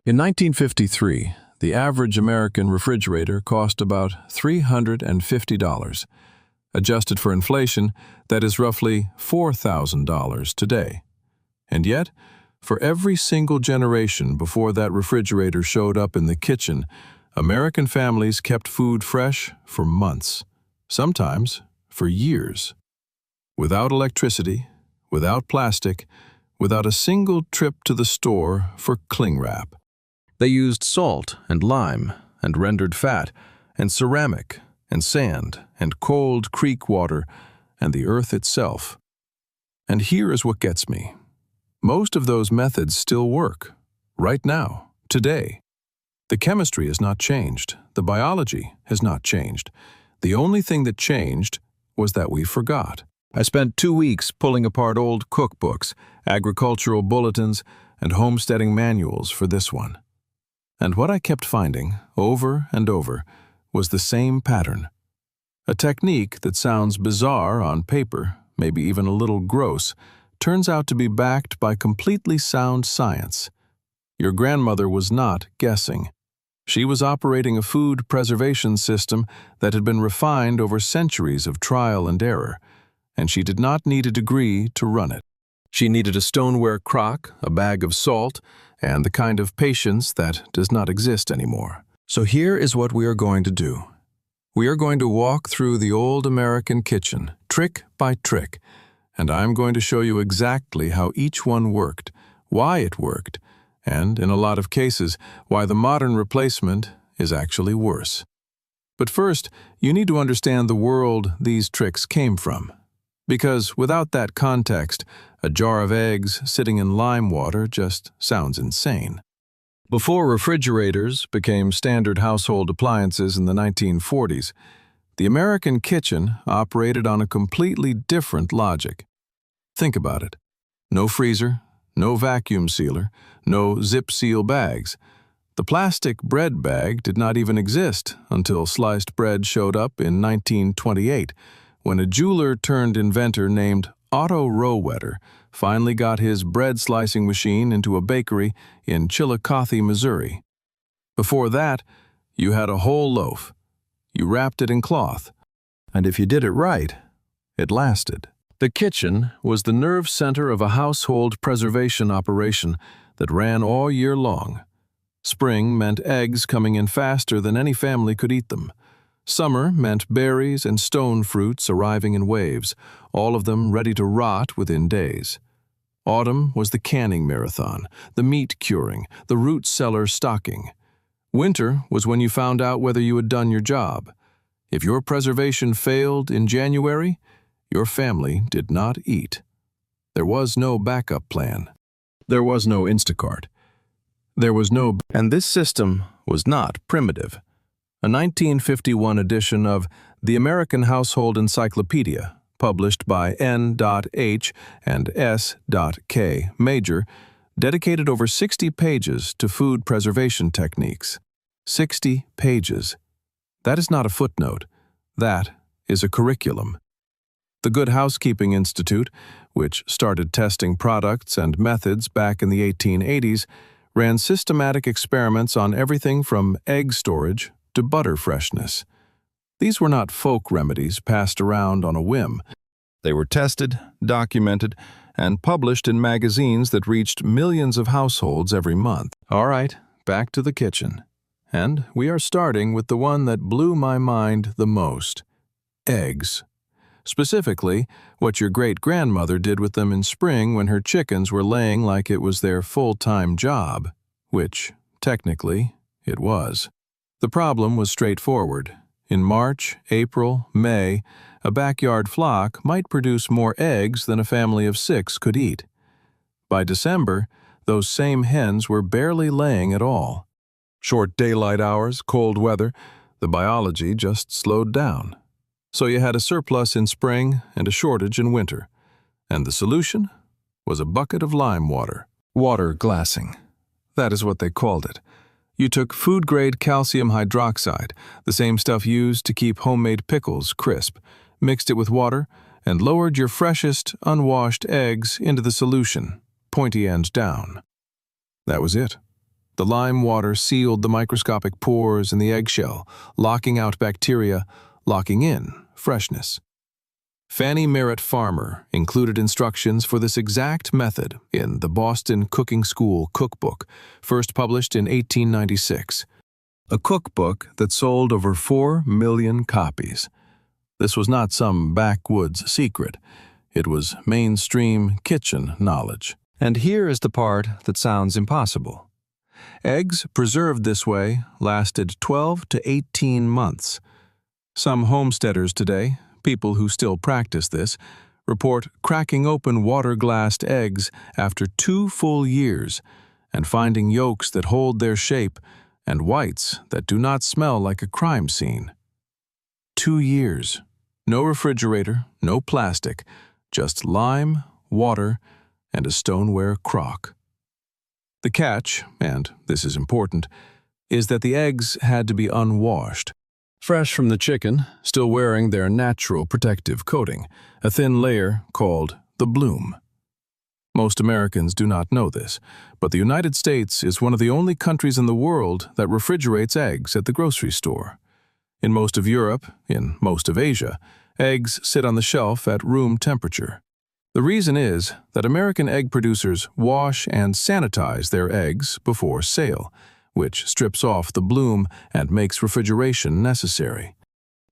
In 1953, the average American refrigerator cost about $350. Adjusted for inflation, that is roughly $4,000 today. And yet, for every single generation before that refrigerator showed up in the kitchen, American families kept food fresh for months, sometimes for years. Without electricity, without plastic, without a single trip to the store for cling wrap. They used salt and lime and rendered fat and ceramic and sand and cold creek water and the earth itself. And here is what gets me. Most of those methods still work, right now, today. The chemistry has not changed. The biology has not changed. The only thing that changed was that we forgot. I spent 2 weeks pulling apart old cookbooks, agricultural bulletins, and homesteading manuals for this one. And what I kept finding, over and over, was the same pattern. A technique that sounds bizarre on paper, maybe even a little gross, turns out to be backed by completely sound science. Your grandmother was not guessing. She was operating a food preservation system that had been refined over centuries of trial and error, and she did not need a degree to run it. She needed a stoneware crock, a bag of salt, and the kind of patience that does not exist anymore. So here is what we are going to do. We are going to walk through the old American kitchen, trick by trick, and I'm going to show you exactly how each one worked, why it worked, and, in a lot of cases, why the modern replacement is actually worse. But first, you need to understand the world these tricks came from. Because without that context, a jar of eggs sitting in lime water just sounds insane. Before refrigerators became standard household appliances in the 1940s, the American kitchen operated on a completely different logic. Think about it. No freezer, no vacuum sealer, no zip-seal bags. The plastic bread bag did not even exist until sliced bread showed up in 1928, when a jeweler-turned-inventor named Otto Rohwedder finally got his bread-slicing machine into a bakery in Chillicothe, Missouri. Before that, you had a whole loaf. You wrapped it in cloth, and if you did it right, it lasted. The kitchen was the nerve center of a household preservation operation that ran all year long. Spring meant eggs coming in faster than any family could eat them. Summer meant berries and stone fruits arriving in waves, all of them ready to rot within days. Autumn was the canning marathon, the meat curing, the root cellar stocking. Winter was when you found out whether you had done your job. If your preservation failed in January, your family did not eat. There was no backup plan. There was no Instacart. And this system was not primitive. A 1951 edition of The American Household Encyclopedia, published by N.H. and S.K. Major, dedicated over 60 pages to food preservation techniques. 60 pages. That is not a footnote. That is a curriculum. The Good Housekeeping Institute, which started testing products and methods back in the 1880s, ran systematic experiments on everything from egg storage to butter freshness. These were not folk remedies passed around on a whim. They were tested, documented, and published in magazines that reached millions of households every month. All right, back to the kitchen. And we are starting with the one that blew my mind the most: eggs. Specifically, what your great-grandmother did with them in spring when her chickens were laying like it was their full-time job, which, technically, it was. The problem was straightforward. In March, April, May, a backyard flock might produce more eggs than a family of 6 could eat. By December, those same hens were barely laying at all. Short daylight hours, cold weather, the biology just slowed down. So you had a surplus in spring and a shortage in winter. And the solution was a bucket of lime water. Water glassing. That is what they called it. You took food-grade calcium hydroxide, the same stuff used to keep homemade pickles crisp, mixed it with water, and lowered your freshest, unwashed eggs into the solution, pointy end down. That was it. The lime water sealed the microscopic pores in the eggshell, locking out bacteria, locking in freshness. Fannie Farmer included instructions for this exact method in the Boston Cooking School Cookbook, first published in 1896. A cookbook that sold over 4 million copies. This was not some backwoods secret. It was mainstream kitchen knowledge. And here is the part that sounds impossible. Eggs preserved this way lasted 12 to 18 months. Some homesteaders today, people who still practice this, report cracking open water-glassed eggs after 2 full years and finding yolks that hold their shape and whites that do not smell like a crime scene. 2 years. No refrigerator, no plastic, just lime, water, and a stoneware crock. The catch, and this is important, is that the eggs had to be unwashed. Fresh from the chicken, still wearing their natural protective coating, a thin layer called the bloom. Most Americans do not know this, but the United States is one of the only countries in the world that refrigerates eggs at the grocery store. In most of Europe, in most of Asia, eggs sit on the shelf at room temperature. The reason is that American egg producers wash and sanitize their eggs before sale, which strips off the bloom and makes refrigeration necessary.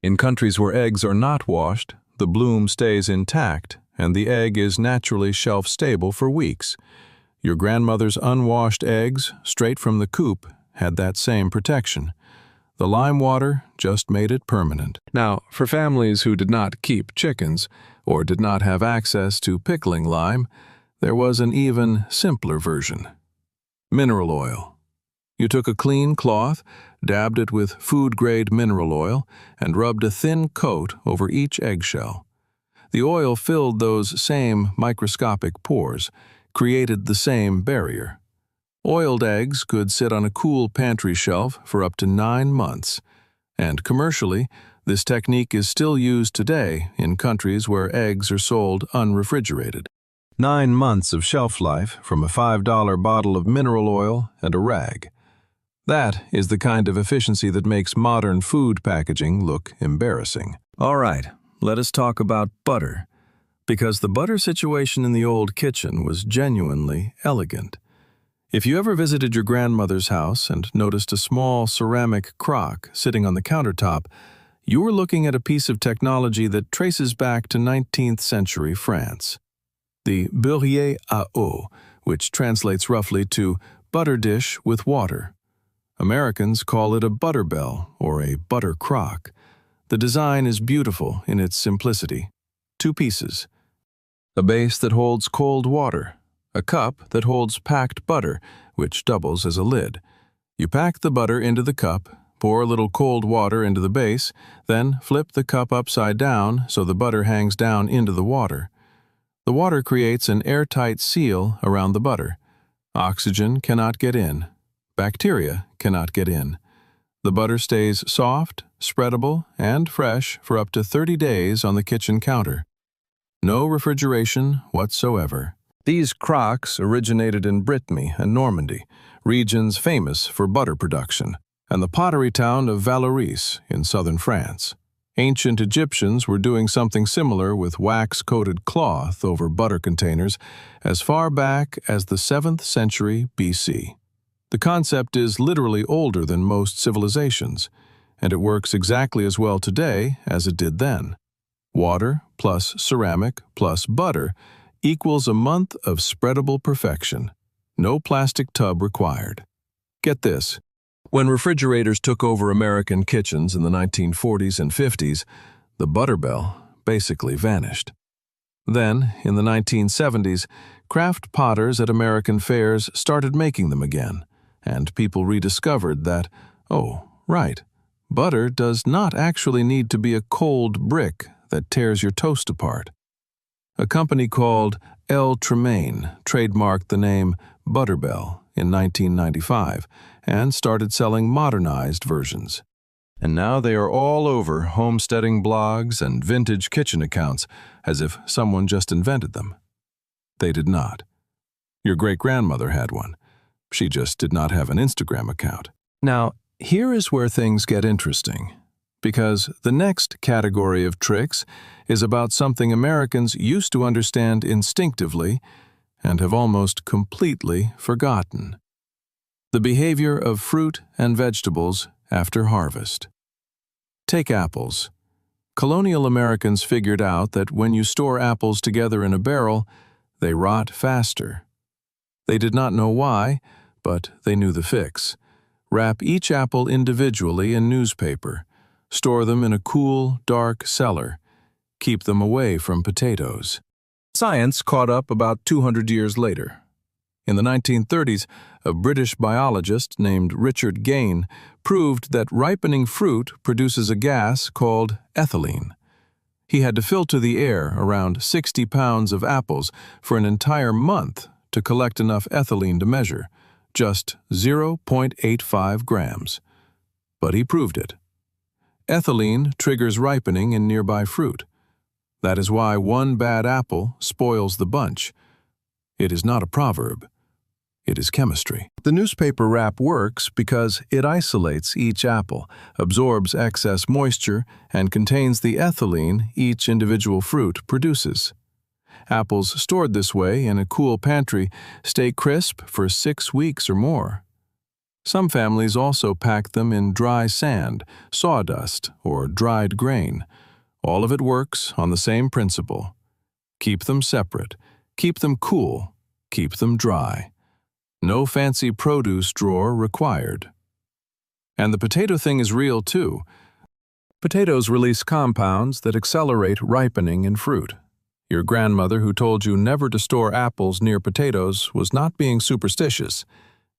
In countries where eggs are not washed, the bloom stays intact and the egg is naturally shelf-stable for weeks. Your grandmother's unwashed eggs, straight from the coop, had that same protection. The lime water just made it permanent. Now, for families who did not keep chickens or did not have access to pickling lime, there was an even simpler version. Mineral oil. You took a clean cloth, dabbed it with food-grade mineral oil, and rubbed a thin coat over each eggshell. The oil filled those same microscopic pores, created the same barrier. Oiled eggs could sit on a cool pantry shelf for up to 9 months, and commercially, this technique is still used today in countries where eggs are sold unrefrigerated. 9 months of shelf life from a $5 bottle of mineral oil and a rag. That is the kind of efficiency that makes modern food packaging look embarrassing. All right, let us talk about butter, because the butter situation in the old kitchen was genuinely elegant. If you ever visited your grandmother's house and noticed a small ceramic crock sitting on the countertop, you were looking at a piece of technology that traces back to 19th century France. The beurrier à eau, which translates roughly to butter dish with water. Americans call it a butter bell or a butter crock. The design is beautiful in its simplicity. 2 pieces. A base that holds cold water. A cup that holds packed butter, which doubles as a lid. You pack the butter into the cup, pour a little cold water into the base, then flip the cup upside down so the butter hangs down into the water. The water creates an airtight seal around the butter. Oxygen cannot get in. Bacteria cannot get in. The butter stays soft, spreadable, and fresh for up to 30 days on the kitchen counter. No refrigeration whatsoever. These crocks originated in Brittany and Normandy, regions famous for butter production, and the pottery town of Valoris in southern France. Ancient Egyptians were doing something similar with wax-coated cloth over butter containers as far back as the 7th century BC. The concept is literally older than most civilizations, and it works exactly as well today as it did then. Water plus ceramic plus butter equals a month of spreadable perfection. No plastic tub required. Get this. When refrigerators took over American kitchens in the 1940s and 50s, the butter bell basically vanished. Then, in the 1970s, craft potters at American fairs started making them again, and people rediscovered that, oh, right, butter does not actually need to be a cold brick that tears your toast apart. A company called L. Tremaine trademarked the name Butterbell in 1995 and started selling modernized versions. And now they are all over homesteading blogs and vintage kitchen accounts as if someone just invented them. They did not. Your great-grandmother had one. She just did not have an Instagram account. Now, here is where things get interesting, because the next category of tricks is about something Americans used to understand instinctively and have almost completely forgotten: the behavior of fruit and vegetables after harvest. Take apples. Colonial Americans figured out that when you store apples together in a barrel, they rot faster. They did not know why, but they knew the fix. Wrap each apple individually in newspaper. Store them in a cool, dark cellar. Keep them away from potatoes. Science caught up about 200 years later. In the 1930s, a British biologist named Richard Gane proved that ripening fruit produces a gas called ethylene. He had to filter the air around 60 pounds of apples for an entire month to collect enough ethylene to measure, just 0.85 grams. But he proved it. Ethylene triggers ripening in nearby fruit. That is why one bad apple spoils the bunch. It is not a proverb. It is chemistry. The newspaper wrap works because it isolates each apple, absorbs excess moisture, and contains the ethylene each individual fruit produces. Apples stored this way in a cool pantry stay crisp for 6 weeks or more. Some families also pack them in dry sand, sawdust, or dried grain. All of it works on the same principle. Keep them separate, keep them cool, keep them dry. No fancy produce drawer required. And the potato thing is real too. Potatoes release compounds that accelerate ripening in fruit. Your grandmother who told you never to store apples near potatoes was not being superstitious.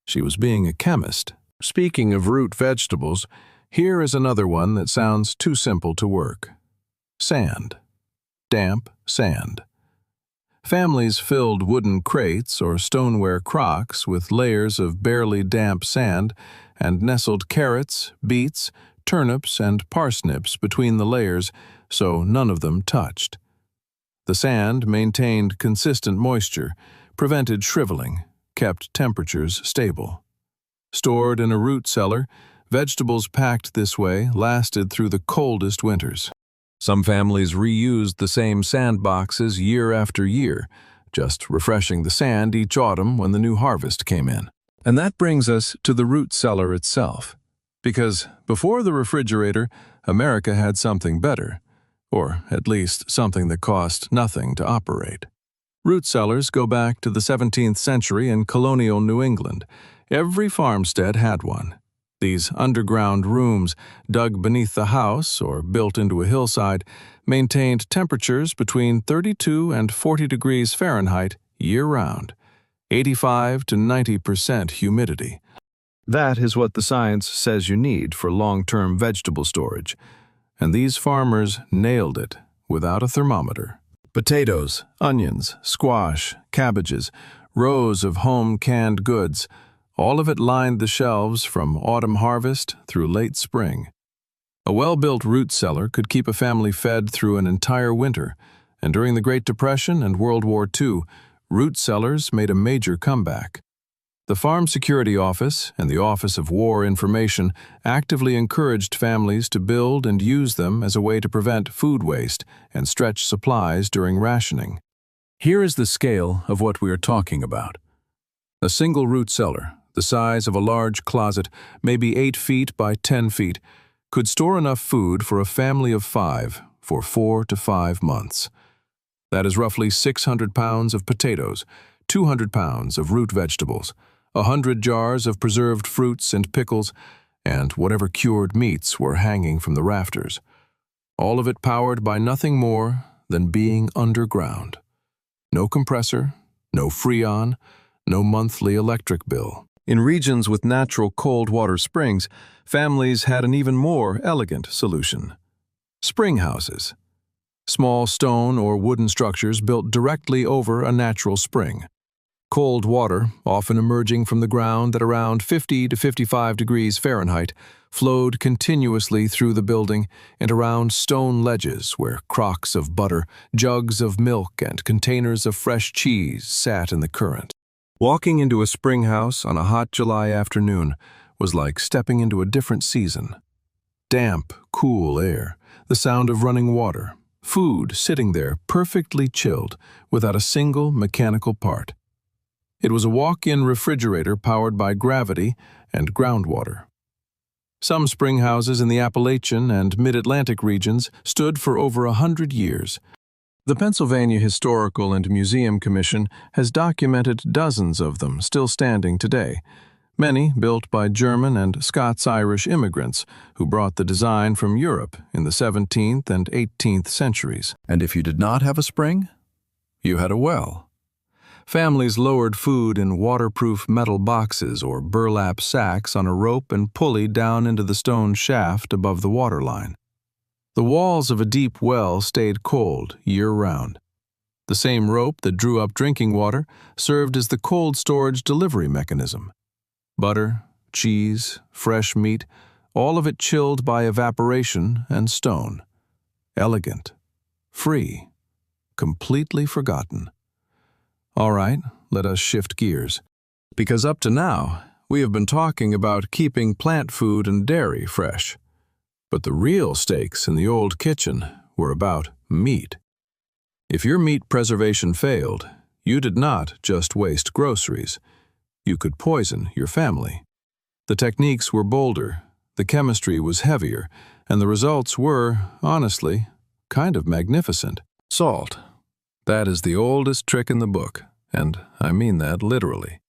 She was being a chemist. Speaking of root vegetables, here is another one that sounds too simple to work. Sand. Damp sand. Families filled wooden crates or stoneware crocks with layers of barely damp sand and nestled carrots, beets, turnips, and parsnips between the layers so none of them touched. The sand maintained consistent moisture, prevented shriveling, kept temperatures stable. Stored in a root cellar, vegetables packed this way lasted through the coldest winters. Some families reused the same sandboxes year after year, just refreshing the sand each autumn when the new harvest came in. And that brings us to the root cellar itself. Because before the refrigerator, America had something better, or at least something that cost nothing to operate. Root cellars go back to the 17th century in colonial New England. Every farmstead had one. These underground rooms, dug beneath the house or built into a hillside, maintained temperatures between 32 and 40 degrees Fahrenheit year-round, 85 to 90% humidity. That is what the science says you need for long-term vegetable storage, and these farmers nailed it without a thermometer. Potatoes, onions, squash, cabbages, rows of home canned goods, all of it lined the shelves from autumn harvest through late spring. A well-built root cellar could keep a family fed through an entire winter, and during the Great Depression and World War II, root cellars made a major comeback. The Farm Security Office and the Office of War Information actively encouraged families to build and use them as a way to prevent food waste and stretch supplies during rationing. Here is the scale of what we are talking about. A single root cellar, the size of a large closet, maybe 8 feet by 10 feet, could store enough food for a family of 5 for 4 to 5 months. That is roughly 600 pounds of potatoes, 200 pounds of root vegetables, 100 jars of preserved fruits and pickles, and whatever cured meats were hanging from the rafters. All of it powered by nothing more than being underground. No compressor, no freon, no monthly electric bill. In regions with natural cold water springs, families had an even more elegant solution. Springhouses. Small stone or wooden structures built directly over a natural spring. Cold water, often emerging from the ground at around 50 to 55 degrees Fahrenheit, flowed continuously through the building and around stone ledges where crocks of butter, jugs of milk, and containers of fresh cheese sat in the current. Walking into a springhouse on a hot July afternoon was like stepping into a different season. Damp, cool air, the sound of running water, food sitting there perfectly chilled without a single mechanical part. It was a walk-in refrigerator powered by gravity and groundwater. Some springhouses in the Appalachian and Mid-Atlantic regions stood for over 100 years. The Pennsylvania Historical and Museum Commission has documented dozens of them still standing today, many built by German and Scots-Irish immigrants who brought the design from Europe in the 17th and 18th centuries. And if you did not have a spring, you had a well. Families lowered food in waterproof metal boxes or burlap sacks on a rope and pulley down into the stone shaft above the waterline. The walls of a deep well stayed cold year-round. The same rope that drew up drinking water served as the cold storage delivery mechanism. Butter, cheese, fresh meat, all of it chilled by evaporation and stone. Elegant, free, completely forgotten. All right, let us shift gears. Because up to now, we have been talking about keeping plant food and dairy fresh. But the real stakes in the old kitchen were about meat. If your meat preservation failed, you did not just waste groceries. You could poison your family. The techniques were bolder, the chemistry was heavier, and the results were, honestly, kind of magnificent. Salt. That is the oldest trick in the book, and I mean that literally.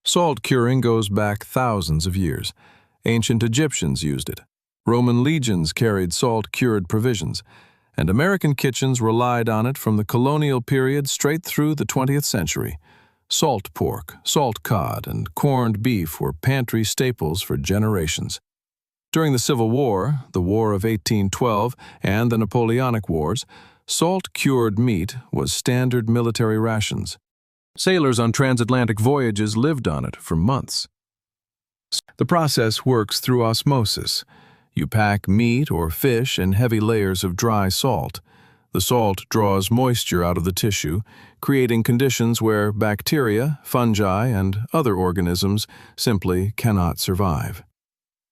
Salt curing goes back thousands of years. Ancient Egyptians used it. Roman legions carried salt-cured provisions, and American kitchens relied on it from the colonial period straight through the 20th century. Salt pork, salt cod, and corned beef were pantry staples for generations. During the Civil War, the War of 1812, and the Napoleonic Wars, salt-cured meat was standard military rations. Sailors on transatlantic voyages lived on it for months. The process works through osmosis. You pack meat or fish in heavy layers of dry salt. The salt draws moisture out of the tissue, creating conditions where bacteria, fungi, and other organisms simply cannot survive.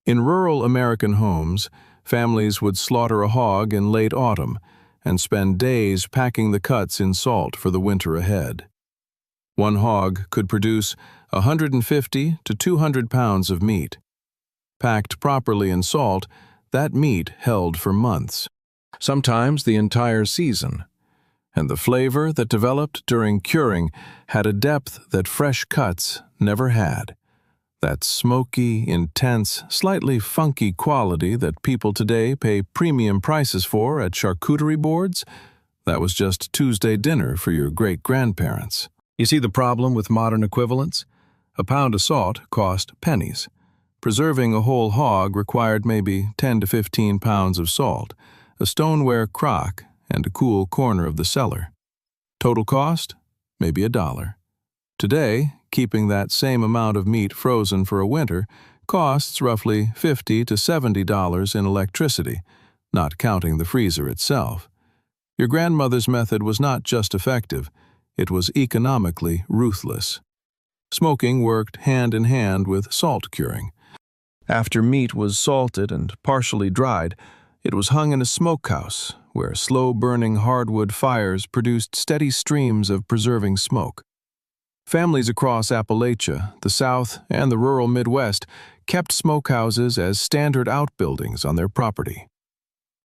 In rural American homes, families would slaughter a hog in late autumn and spend days packing the cuts in salt for the winter ahead. One hog could produce 150 to 200 pounds of meat. Packed properly in salt, that meat held for months, sometimes the entire season, and the flavor that developed during curing had a depth that fresh cuts never had. That smoky, intense, slightly funky quality that people today pay premium prices for at charcuterie boards, that was just Tuesday dinner for your great-grandparents. You see the problem with modern equivalents? A pound of salt cost pennies. Preserving a whole hog required maybe 10 to 15 pounds of salt, a stoneware crock, and a cool corner of the cellar. Total cost? Maybe $1. Today, keeping that same amount of meat frozen for a winter costs roughly $50 to $70 in electricity, not counting the freezer itself. Your grandmother's method was not just effective, it was economically ruthless. Smoking worked hand in hand with salt curing. After meat was salted and partially dried, it was hung in a smokehouse, where slow-burning hardwood fires produced steady streams of preserving smoke. Families across Appalachia, the South, and the rural Midwest kept smokehouses as standard outbuildings on their property.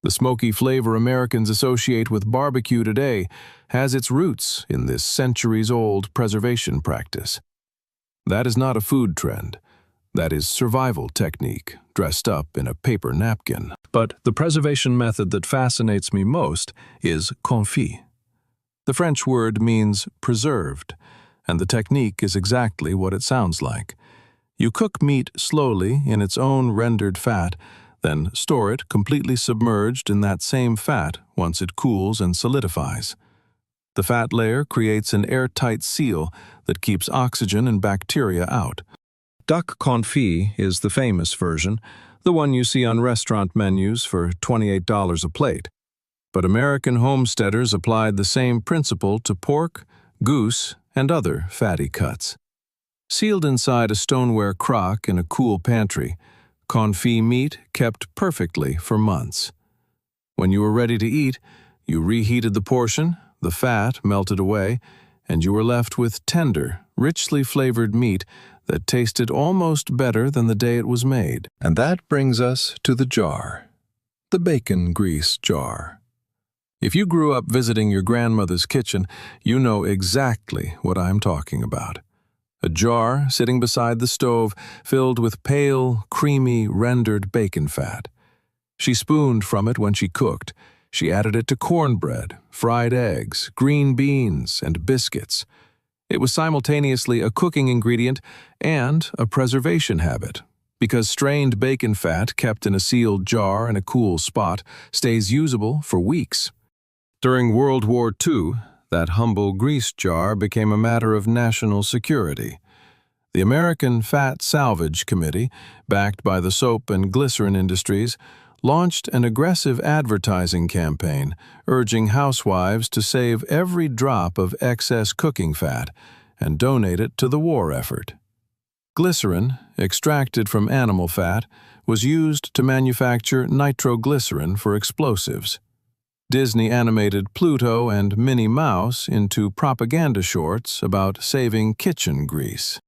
The smoky flavor Americans associate with barbecue today has its roots in this centuries-old preservation practice. That is not a food trend. That is survival technique, dressed up in a paper napkin. But the preservation method that fascinates me most is confit. The French word means preserved, and the technique is exactly what it sounds like. You cook meat slowly in its own rendered fat, then store it completely submerged in that same fat once it cools and solidifies. The fat layer creates an airtight seal that keeps oxygen and bacteria out. Duck confit is the famous version, the one you see on restaurant menus for $28 a plate. But American homesteaders applied the same principle to pork, goose, and other fatty cuts. Sealed inside a stoneware crock in a cool pantry, confit meat kept perfectly for months. When you were ready to eat, you reheated the portion, the fat melted away, and you were left with tender, richly flavored meat that tasted almost better than the day it was made. And that brings us to the jar, the bacon grease jar. If you grew up visiting your grandmother's kitchen, you know exactly what I'm talking about. A jar sitting beside the stove filled with pale, creamy, rendered bacon fat. She spooned from it when she cooked. She added it to cornbread, fried eggs, green beans, and biscuits. It was simultaneously a cooking ingredient and a preservation habit, because strained bacon fat kept in a sealed jar in a cool spot stays usable for weeks. During World War II, that humble grease jar became a matter of national security. The American Fat Salvage Committee, backed by the soap and glycerin industries, launched an aggressive advertising campaign urging housewives to save every drop of excess cooking fat and donate it to the war effort. Glycerin, extracted from animal fat, was used to manufacture nitroglycerin for explosives. Disney animated Pluto and Minnie Mouse into propaganda shorts about saving kitchen grease.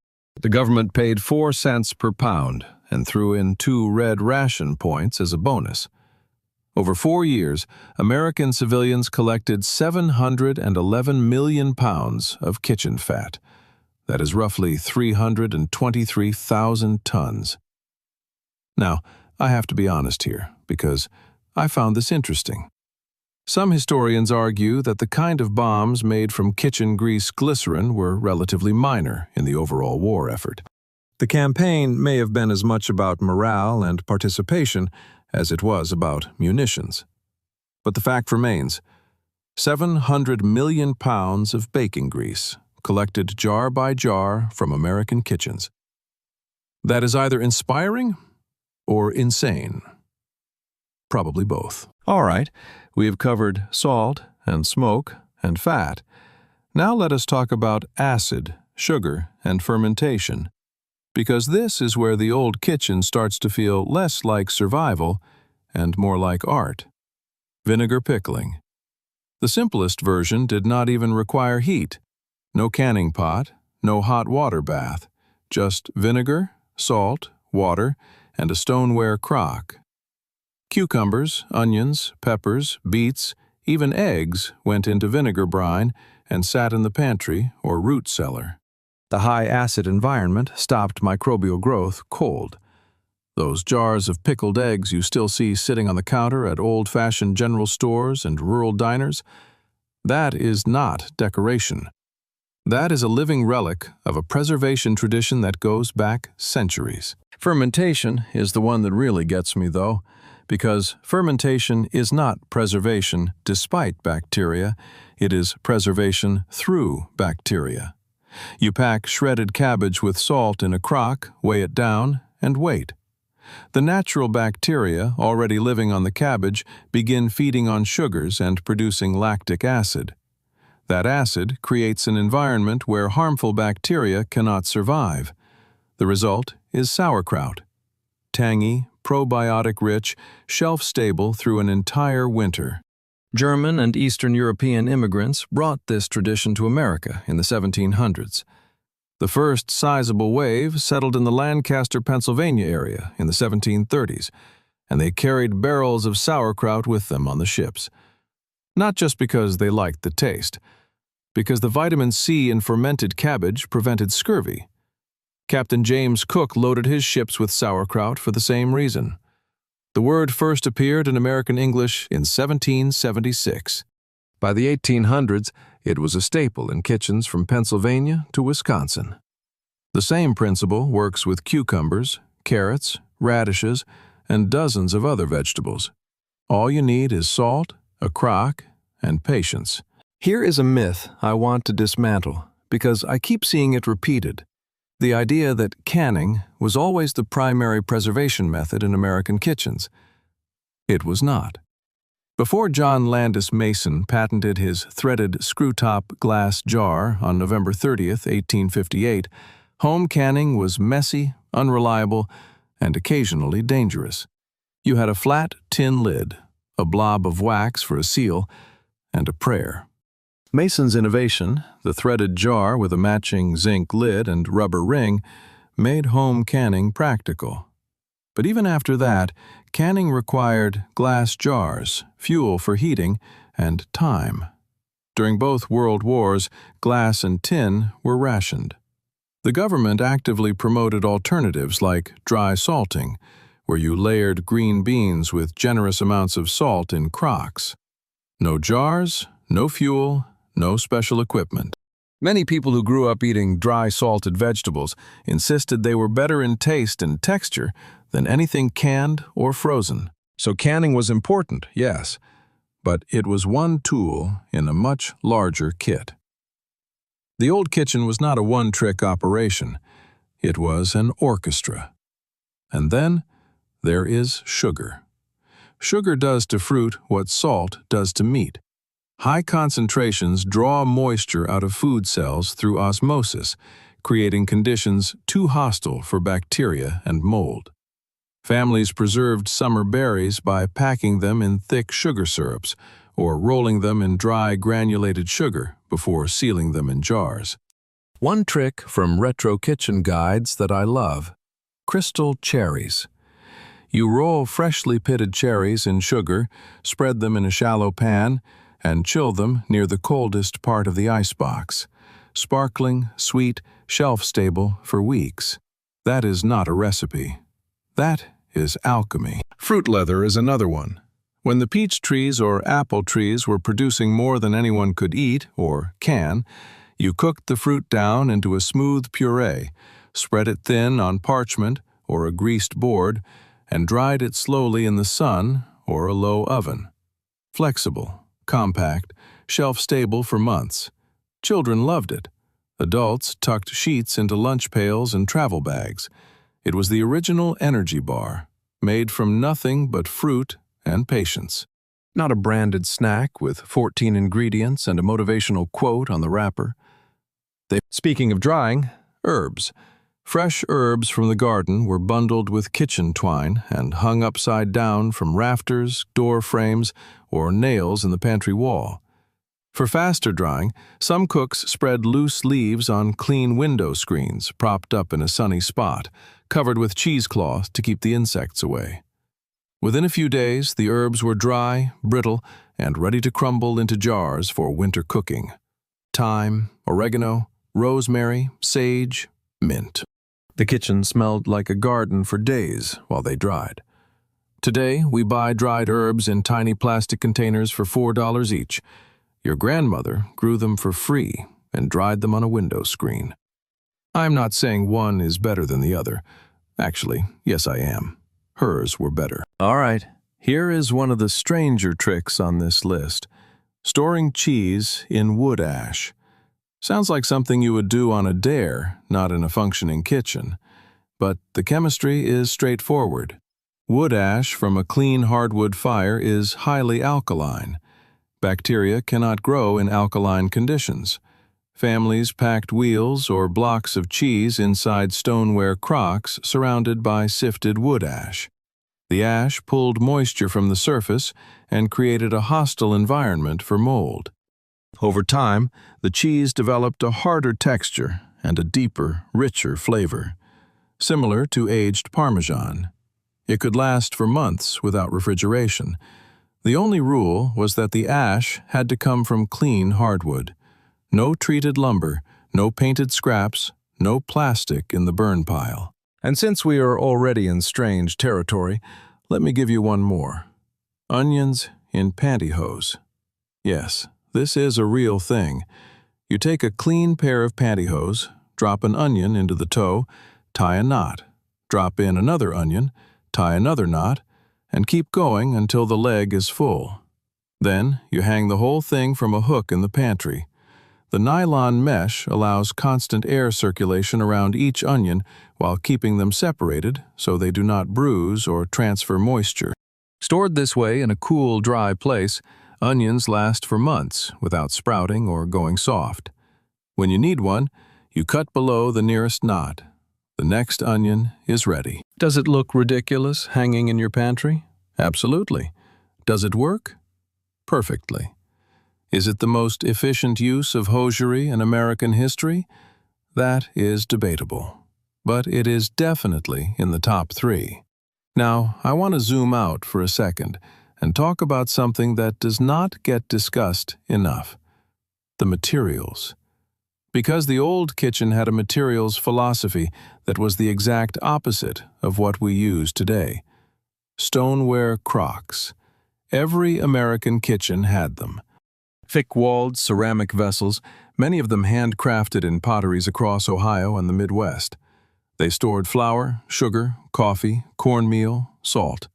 The government paid 4 cents per pound and threw in 2 red ration points as a bonus. Over 4 years, American civilians collected 711 million pounds of kitchen fat. That is roughly 323,000 tons. Now, I have to be honest here, because I found this interesting. Some historians argue that the kind of bombs made from kitchen grease glycerin were relatively minor in the overall war effort. The campaign may have been as much about morale and participation as it was about munitions. But the fact remains, 700 million pounds of bacon grease, collected jar by jar from American kitchens. That is either inspiring or insane. Probably both. All right, we have covered salt and smoke and fat. Now let us talk about acid, sugar, and fermentation, because this is where the old kitchen starts to feel less like survival and more like art. Vinegar pickling. The simplest version did not even require heat. No canning pot, no hot water bath, just vinegar, salt, water, and a stoneware crock. Cucumbers, onions, peppers, beets, even eggs went into vinegar brine and sat in the pantry or root cellar. The high-acid environment stopped microbial growth cold. Those jars of pickled eggs you still see sitting on the counter at old-fashioned general stores and rural diners, that is not decoration. That is a living relic of a preservation tradition that goes back centuries. Fermentation is the one that really gets me, though, because fermentation is not preservation despite bacteria, it is preservation through bacteria. You pack shredded cabbage with salt in a crock, weigh it down, and wait. The natural bacteria already living on the cabbage begin feeding on sugars and producing lactic acid. That acid creates an environment where harmful bacteria cannot survive. The result is sauerkraut. Tangy, probiotic-rich, shelf-stable through an entire winter. German and Eastern European immigrants brought this tradition to America in the 1700s. The first sizable wave settled in the Lancaster, Pennsylvania area in the 1730s, and they carried barrels of sauerkraut with them on the ships. Not just because they liked the taste, because the vitamin C in fermented cabbage prevented scurvy. Captain James Cook loaded his ships with sauerkraut for the same reason. The word first appeared in American English in 1776. By the 1800s, it was a staple in kitchens from Pennsylvania to Wisconsin. The same principle works with cucumbers, carrots, radishes, and dozens of other vegetables. All you need is salt, a crock, and patience. Here is a myth I want to dismantle because I keep seeing it repeated. The idea that canning was always the primary preservation method in American kitchens. It was not. Before John Landis Mason patented his threaded screw-top glass jar on November 30th, 1858, Home canning was messy, unreliable, and occasionally dangerous. You had a flat tin lid, a blob of wax for a seal, and a prayer. Mason's innovation, the threaded jar with a matching zinc lid and rubber ring, made home canning practical. But even after that, canning required glass jars, fuel for heating, and time. During both World Wars, glass and tin were rationed. The government actively promoted alternatives like dry salting, where you layered green beans with generous amounts of salt in crocks. No jars, no fuel, no special equipment. Many people who grew up eating dry salted vegetables insisted they were better in taste and texture than anything canned or frozen. So canning was important, yes, but it was one tool in a much larger kit. The old kitchen was not a one-trick operation. It was an orchestra. And then there is sugar. Sugar does to fruit what salt does to meat. High concentrations draw moisture out of food cells through osmosis, creating conditions too hostile for bacteria and mold. Families preserved summer berries by packing them in thick sugar syrups or rolling them in dry granulated sugar before sealing them in jars. One trick from retro kitchen guides that I love: crystal cherries. You roll freshly pitted cherries in sugar, spread them in a shallow pan, and chill them near the coldest part of the icebox. Sparkling, sweet, shelf-stable for weeks. That is not a recipe. That is alchemy. Fruit leather is another one. When the peach trees or apple trees were producing more than anyone could eat or can, you cooked the fruit down into a smooth puree, spread it thin on parchment or a greased board, and dried it slowly in the sun or a low oven. Flexible, compact, shelf-stable for months. Children loved it. Adults tucked sheets into lunch pails and travel bags. It was the original energy bar, made from nothing but fruit and patience. Not a branded snack with 14 ingredients and a motivational quote on the wrapper. Speaking of drying, herbs. Fresh herbs from the garden were bundled with kitchen twine and hung upside down from rafters, door frames, or nails in the pantry wall. For faster drying, some cooks spread loose leaves on clean window screens propped up in a sunny spot, covered with cheesecloth to keep the insects away. Within a few days, the herbs were dry, brittle, and ready to crumble into jars for winter cooking. Thyme, oregano, rosemary, sage, mint. The kitchen smelled like a garden for days while they dried. Today, we buy dried herbs in tiny plastic containers for $4 each. Your grandmother grew them for free and dried them on a window screen. I'm not saying one is better than the other. Actually, yes, I am. Hers were better. All right, here is one of the stranger tricks on this list. Storing cheese in wood ash. Sounds like something you would do on a dare, not in a functioning kitchen. But the chemistry is straightforward. Wood ash from a clean hardwood fire is highly alkaline. Bacteria cannot grow in alkaline conditions. Families packed wheels or blocks of cheese inside stoneware crocks surrounded by sifted wood ash. The ash pulled moisture from the surface and created a hostile environment for mold. Over time, the cheese developed a harder texture and a deeper, richer flavor, similar to aged Parmesan. It could last for months without refrigeration. The only rule was that the ash had to come from clean hardwood. No treated lumber, no painted scraps, no plastic in the burn pile. And since we are already in strange territory, let me give you one more. Onions in pantyhose. Yes, this is a real thing. You take a clean pair of pantyhose, drop an onion into the toe, tie a knot, drop in another onion, tie another knot, and keep going until the leg is full. Then you hang the whole thing from a hook in the pantry. The nylon mesh allows constant air circulation around each onion while keeping them separated so they do not bruise or transfer moisture. Stored this way in a cool, dry place, onions last for months without sprouting or going soft. When you need one, You cut below the nearest knot. The next onion is ready. Does it look ridiculous hanging in your pantry? Absolutely. Does it work? Perfectly. Is it the most efficient use of hosiery in American history? That is debatable. But it is definitely in the top 3. Now, I want to zoom out for a second and talk about something that does not get discussed enough: the materials. Because the old kitchen had a materials philosophy that was the exact opposite of what we use today. Stoneware crocks. Every American kitchen had them. Thick-walled ceramic vessels, many of them handcrafted in potteries across Ohio and the Midwest. They stored flour, sugar, coffee, cornmeal, salt.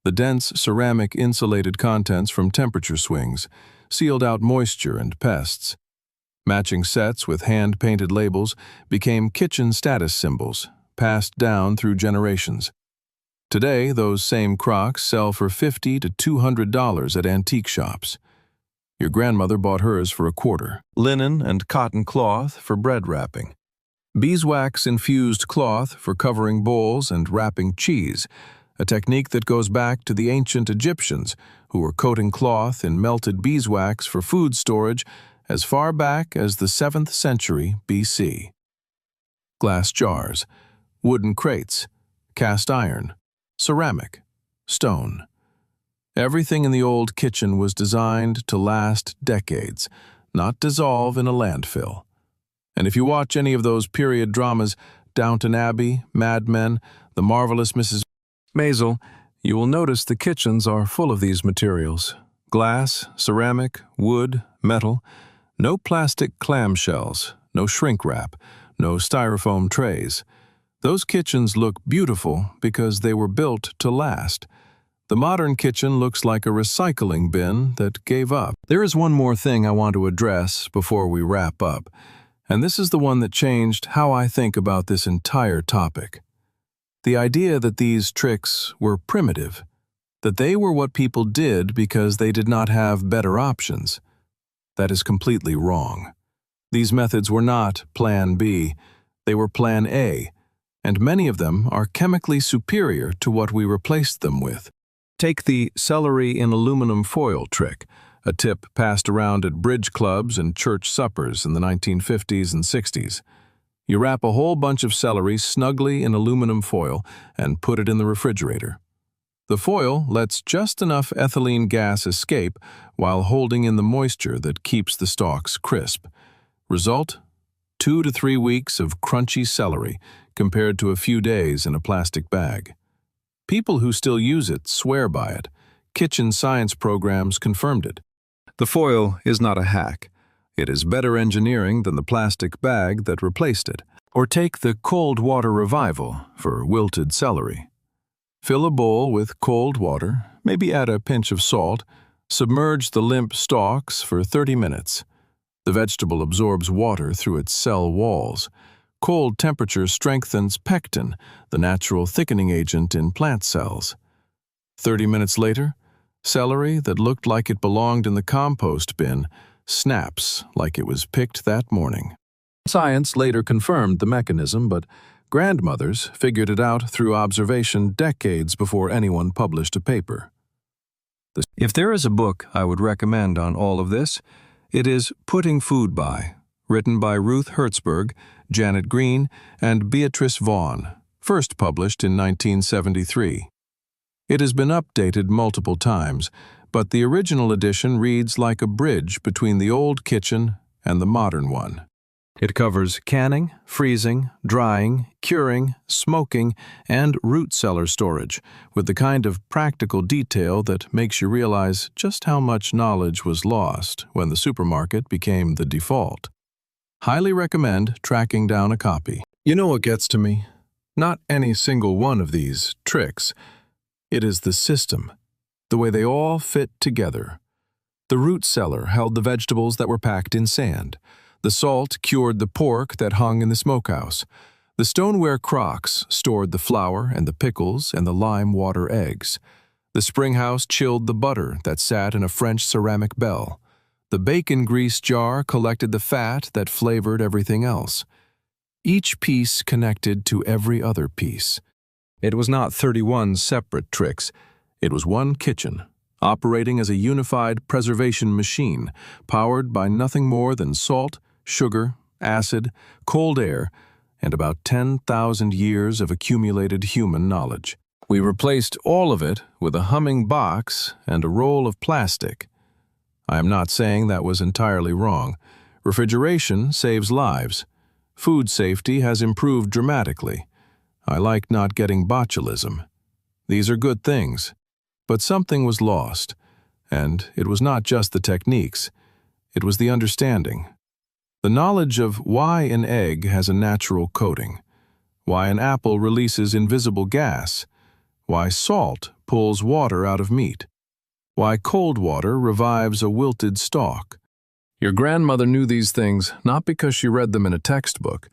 The dense ceramic insulated contents from temperature swings, sealed out moisture and pests. Matching sets with hand-painted labels became kitchen status symbols, passed down through generations. Today, those same crocks sell for $50 to $200 at antique shops. Your grandmother bought hers for $25. Linen and cotton cloth for bread wrapping. Beeswax-infused cloth for covering bowls and wrapping cheese, a technique that goes back to the ancient Egyptians, who were coating cloth in melted beeswax for food storage as far back as the 7th century BC. Glass jars, wooden crates, cast iron, ceramic, stone. Everything in the old kitchen was designed to last decades, not dissolve in a landfill. And if you watch any of those period dramas, Downton Abbey, Mad Men, The Marvelous Mrs. Maisel, you will notice the kitchens are full of these materials: glass, ceramic, wood, metal. No plastic clamshells, no shrink wrap, no styrofoam trays. Those kitchens look beautiful because they were built to last. The modern kitchen looks like a recycling bin that gave up. There is one more thing I want to address before we wrap up, and this is the one that changed how I think about this entire topic. The idea that these tricks were primitive, that they were what people did because they did not have better options. That is completely wrong. These methods were not Plan B, they were Plan A, and many of them are chemically superior to what we replaced them with. Take the celery in aluminum foil trick, a tip passed around at bridge clubs and church suppers in the 1950s and 60s. You wrap a whole bunch of celery snugly in aluminum foil and put it in the refrigerator. The foil lets just enough ethylene gas escape while holding in the moisture that keeps the stalks crisp. Result: 2 to 3 weeks of crunchy celery compared to a few days in a plastic bag. People who still use it swear by it. Kitchen science programs confirmed it. The foil is not a hack. It is better engineering than the plastic bag that replaced it. Or take the cold water revival for wilted celery. Fill a bowl with cold water, maybe add a pinch of salt, submerge the limp stalks for 30 minutes. The vegetable absorbs water through its cell walls. Cold temperature strengthens pectin, the natural thickening agent in plant cells. 30 minutes later, celery that looked like it belonged in the compost bin snaps like it was picked that morning. Science later confirmed the mechanism, but grandmothers figured it out through observation decades before anyone published a paper. If there is a book I would recommend on all of this, it is Putting Food By, written by Ruth Hertzberg, Janet Green, and Beatrice Vaughn, first published in 1973. It has been updated multiple times, but the original edition reads like a bridge between the old kitchen and the modern one. It covers canning, freezing, drying, curing, smoking, and root cellar storage, with the kind of practical detail that makes you realize just how much knowledge was lost when the supermarket became the default. Highly recommend tracking down a copy. You know what gets to me? Not any single one of these tricks. It is the system, the way they all fit together. The root cellar held the vegetables that were packed in sand. The salt cured the pork that hung in the smokehouse. The stoneware crocks stored the flour and the pickles and the lime water eggs. The springhouse chilled the butter that sat in a French ceramic bell. The bacon grease jar collected the fat that flavored everything else. each piece connected to every other piece. It was not 31 separate tricks. It was one kitchen, operating as a unified preservation machine, powered by nothing more than salt, sugar, acid, cold air, and about 10,000 years of accumulated human knowledge. We replaced all of it with a humming box and a roll of plastic. I am not saying that was entirely wrong. Refrigeration saves lives. Food safety has improved dramatically. I like not getting botulism. These are good things. But something was lost, and it was not just the techniques. It was the understanding. The knowledge of why an egg has a natural coating, why an apple releases invisible gas, why salt pulls water out of meat, why cold water revives a wilted stalk. Your grandmother knew these things not because she read them in a textbook,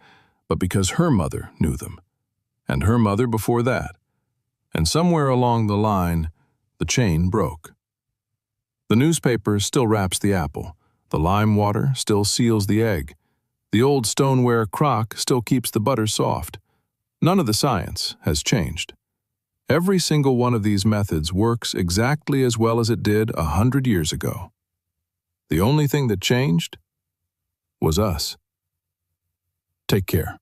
but because her mother knew them, and her mother before that. And somewhere along the line, the chain broke. The newspaper still wraps the apple. The lime water still seals the egg. The old stoneware crock still keeps the butter soft. None of the science has changed. Every single one of these methods works exactly as well as it did 100 years ago. The only thing that changed was us. Take care.